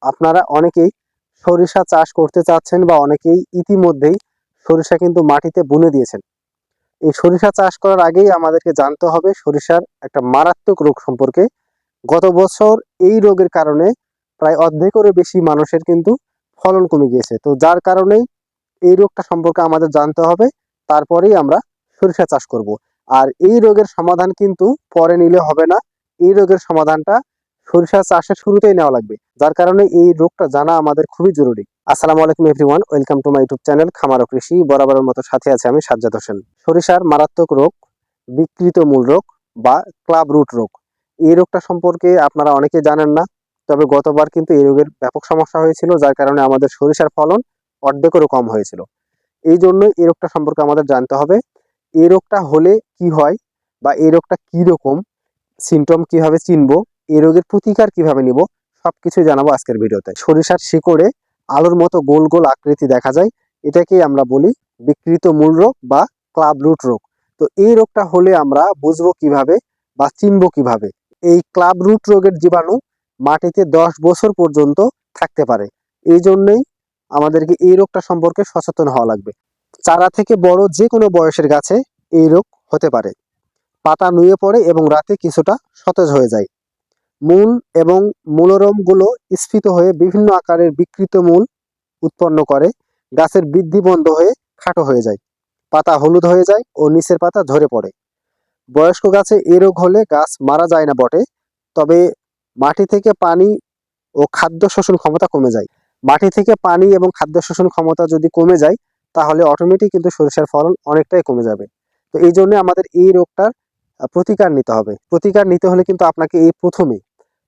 আপনারা অনেকেই সরিষা চাষ করতে চাচ্ছেন বা অনেকেই ইতিমধ্যেই সরিষা কিন্তু মাটিতে বুনে দিয়েছেন। এই সরিষা চাষ করার আগেই আমাদেরকে জানতে হবে সরিষার একটা মারাত্মক রোগ সম্পর্কে। গত বছর এই রোগের কারণে প্রায় অর্ধেকেরও বেশি মানুষের কিন্তু ফলন কমে গিয়েছে। তো যার কারণেই এই রোগটা সম্পর্কে আমাদের জানতে হবে, তারপরেই আমরা সরিষা চাষ করব। আর এই রোগের সমাধান কিন্তু পরে নিলে হবে না, এই রোগের সমাধানটা সরিষা চাষের শুরুতেই নেওয়া লাগবে। যার কারণে এই রোগটা জানা আমাদের খুবই জরুরি। আসসালামু আলাইকুম everyone, welcome to my YouTube channel খামার ও কৃষি। বরাবরের মতো সাথে আছে আমি সাজ্জাদ হোসেন। সরিষার মারাত্মক রোগ বিকৃত মূল রোগ বা ক্লাব রুট রোগ, এই রোগটা সম্পর্কে আপনারা অনেকে জানেন না। তবে গতবার কিন্তু এই রোগের ব্যাপক সমস্যা হয়েছিল, যার কারণে আমাদের সরিষার ফলন অর্ধেকেরও কম হয়েছিল। এই জন্যই এই রোগটা সম্পর্কে আমাদের জানতে হবে। এই রোগটা হলে কি হয় বা এই রোগটা কি রকম, সিমটম কিভাবে চিনবো, এই রোগের প্রতিকার কিভাবে নিব, সবকিছু জানাবো আজকের ভিডিওতে। সরিষার শিকড়ে আলুর মতো গোল গোল আকৃতি দেখা যায়, এটাকেই আমরা বলি বিকৃত মূল রোগ বা ক্লাব রুট রোগ। তো এই রোগটা হলে আমরা বুঝবো কিভাবে বা চিনবো কিভাবে? এই ক্লাব রুট রোগের জীবাণু মাটিতে 10 বছর পর্যন্ত থাকতে পারে। এই জন্যই আমাদেরকে এই রোগটা সম্পর্কে সচেতন হওয়া লাগবে। চারা থেকে বড় যে কোনো বয়সের গাছে এই রোগ হতে পারে। পাতা নুয়ে পড়ে এবং রাতে কিছুটা সতেজ হয়ে যায়। মূল এবং মূলরমগুলো স্ফীত হয়ে বিভিন্ন আকারের বিকৃত মূল উৎপন্ন করে। গাছের বৃদ্ধি বন্ধ হয়ে খাটো হয়ে যায়। পাতা হলুদ হয়ে যায় ও নিচের পাতা ঝরে পড়ে। বয়স্ক গাছে এই রোগ হলে গাছ মারা যায় না বটে, তবে মাটি থেকে পানি ও খাদ্য শোষণ ক্ষমতা কমে যায়। মাটি থেকে পানি এবং খাদ্য শোষণ ক্ষমতা যদি কমে যায়, তাহলে অটোমেটিক কিন্তু সরিষার ফলন অনেকটাই কমে যাবে। তো এই জন্য আমাদের এই রোগটার প্রতিকার নিতে হবে। প্রতিকার নিতে হলে কিন্তু আপনাকে এই প্রথমে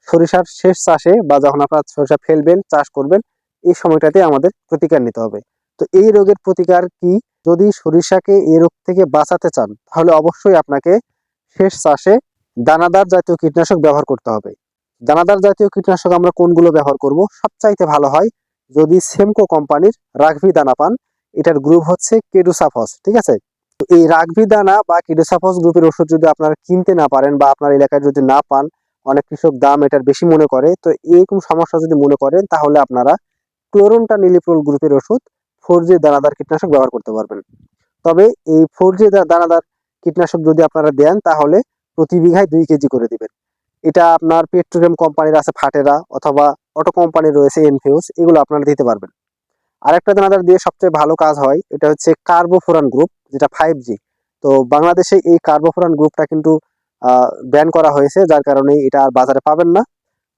সরিষার শেষ চাষে বা যখন আপনার সরিষা ফেলবেন, চাষ করবেন, এই সময়টাতে আমাদের প্রতিকার নিতে হবে। তো এই রোগের প্রতিকার কি? যদি সরিষাকে এই রোগ থেকে বাঁচাতে চান, তাহলে অবশ্যই আপনাকে শেষ চাষে দানাদার জাতীয় কীটনাশক ব্যবহার করতে হবে। দানাদার জাতীয় কীটনাশক আমরা কোনগুলো ব্যবহার করব? সবচাইতে ভালো হয় যদি সেমকো কোম্পানির রাঘবি দানা পান। এটার গ্রুপ হচ্ছে কেডুসাফস, ঠিক আছে? তো এই রাঘবি দানা বা কেডুসাফস গ্রুপের ওষুধ যদি আপনারা কিনতে না পারেন বা আপনার এলাকায় যদি না পান, অনেক কৃষক দাম এটার বেশি মনে করে, তো এরকম সমস্যা যদি মনে করেন, তাহলে আপনারা ক্লোরনটানিলিপ্রোল গ্রুপের ওষুধ 4G দানাদার কীটনাশক ব্যবহার করতে পারবেন। তবে এই 4G দানাদার কীটনাশক যদি আপনারা দেন, তাহলে প্রতি বিঘায় 2 কেজি করে দিবেন। এটা আপনার পেট্রোকেম কোম্পানির আছে ফাটেরা, অথবা অটো কোম্পানির রয়েছে এনফিউজ, এগুলো আপনারা দিতে পারবেন। আরেকটা দানাদার দিয়ে সবচেয়ে ভালো কাজ হয়, এটা হচ্ছে কার্বোফোরান গ্রুপ, যেটা 5G। তো বাংলাদেশে এই কার্বোফোরান গ্রুপটা কিন্তু ব্যান করা হয়েছে, যার কারণে এটা আর বাজারে পাবেন না।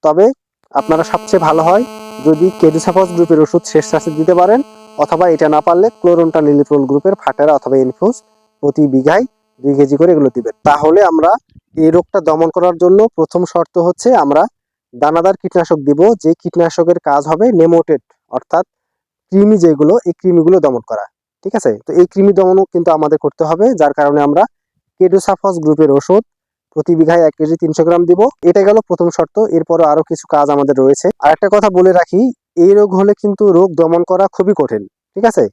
তবে আপনারা সবচেয়ে ভালো হয় যদি কেডুসাফস গ্রুপের ওষুধ শেষ চাষে দিতে পারেন, অথবা এটা না পারলে ক্লোরনটানিলিপ্রোল গ্রুপের ফাটেরা অথবা ইনফিউজ প্রতি বিঘায় 2 কেজি করে এগুলো দিবেন। তাহলে আমরা এই রোগটা দমন করার জন্য প্রথম শর্ত হচ্ছে আমরা দানাদার কীটনাশক দিব, যে কীটনাশকের কাজ হবে নেমোটেড, অর্থাৎ কৃমি, যেগুলো এই কৃমিগুলো দমন করা। ঠিক আছে? তো এই কৃমি দমনও কিন্তু আমাদের করতে হবে, যার কারণে আমরা কেডুসাফস গ্রুপের ওষুধ প্রতি বিঘায় 1 কেজি 300 গ্রাম দিব। এটা গেল প্রথম শর্ত। এরপরও আরো কিছু কাজ আমাদের রয়েছে। আরেকটা কথা বলে রাখি, এই রোগ হলে কিন্তু রোগ দমন করা খুবই কঠিন। ঠিক আছে?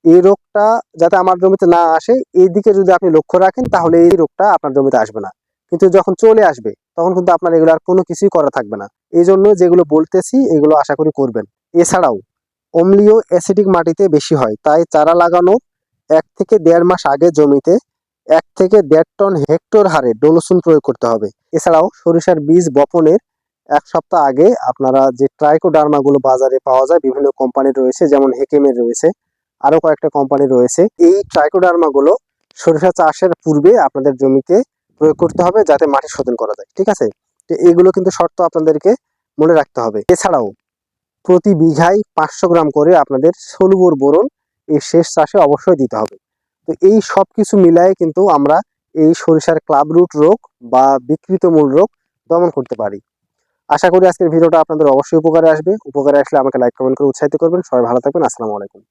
এই রোগটা যাতে আমার জমিতে না আসে, এই দিকে যদি আপনি লক্ষ্য রাখেন, তাহলে এই রোগটা আপনার জমিতে আসবে না। কিন্তু যখন চলে আসবে, তখন কিন্তু আপনার এগুলো আর কোনো কিছুই করা থাকবে না। এই জন্য যেগুলো বলতেছি এগুলো আশা করি করবেন। এছাড়াও অম্লীয় অ্যাসিডিক মাটিতে বেশি হয়, তাই চারা লাগানো 1 থেকে 1.5 মাস আগে জমিতে 1 থেকে 1.5 টন হেক্টর হারে ডোলোসুন প্রয়োগ করতে হবে। এছাড়াও সরিষার বীজ বপনের 1 সপ্তাহ আগে আপনারা যে ট্রাইকোডার্মা গুলো বাজারে পাওয়া যায়, বিভিন্ন কোম্পানির রয়েছে, যেমন হেকেমের রয়েছে, আরো কয়েকটা কোম্পানি রয়েছে, এই ট্রাইকোডার্মা গুলো সরিষা চাষের পূর্বে আপনাদের জমিতে প্রয়োগ করতে হবে, যাতে মাটি শোধন করা যায়। ঠিক আছে? তো এগুলো কিন্তু শর্ত আপনাদেরকে মনে রাখতে হবে। এছাড়াও প্রতি বিঘায় 500 গ্রাম করে আপনাদের সলুবর বোরন এই শেষ চাষে অবশ্যই দিতে হবে। তো এই সব কিছু মিলায়ে কিন্তু আমরা এই সরিষার ক্লাব রুট রোগ বা বিকৃত মূল রোগ দমন করতে পারি। আশা করি আজকের ভিডিওটা আপনাদের অবশ্যই উপকারে আসবে। উপকারে আসলে আমাকে লাইক কমেন্ট করে উৎসাহিত করবেন। সবাই ভালো থাকবেন। আসসালামু আলাইকুম।